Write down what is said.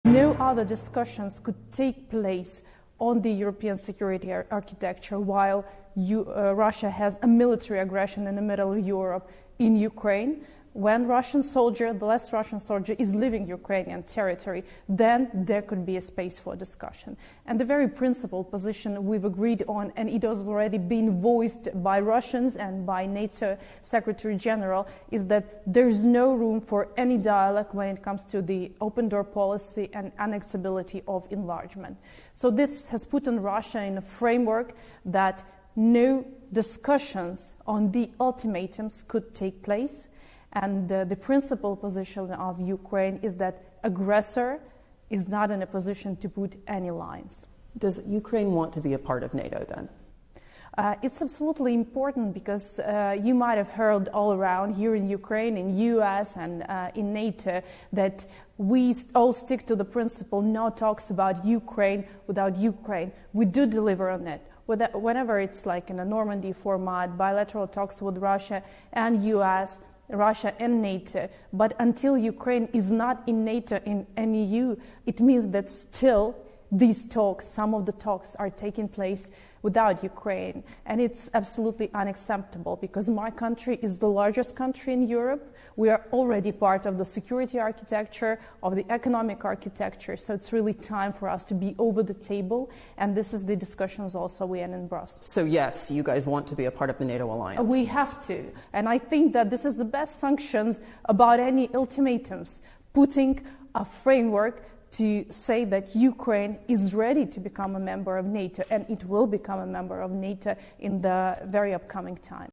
No other discussions could take place on the European security architecture while Russia has a military aggression in the middle of Europe in Ukraine. When the last Russian soldier is leaving Ukrainian territory, then there could be a space for discussion. And the very principled position we've agreed on, and it has already been voiced by Russians and by NATO Secretary General, is that there's no room for any dialogue when it comes to the open door policy and annexability of enlargement. So this has put on Russia in a framework that no discussions on the ultimatums could take place. And the principal position of Ukraine is that aggressor is not in a position to put any lines. Does Ukraine want to be a part of NATO then? It's absolutely important because you might have heard all around here in Ukraine, in US and in NATO that we all stick to the principle no talks about Ukraine without Ukraine. We do deliver on it. Whenever it's like in a Normandy format, bilateral talks with Russia and US, Russia and NATO, but until Ukraine is not in NATO and EU, it means that still these talks, some of the talks are taking place without Ukraine. And it's absolutely unacceptable because my country is the largest country in Europe. We are already part of the security architecture, of the economic architecture, so it's really time for us to be over the table, and this is the discussions also we are in Brussels. So yes, you guys want to be a part of the NATO alliance? We have to, and I think that this is the best sanctions about any ultimatums, putting a framework to say that Ukraine is ready to become a member of NATO, and it will become a member of NATO in the very upcoming time.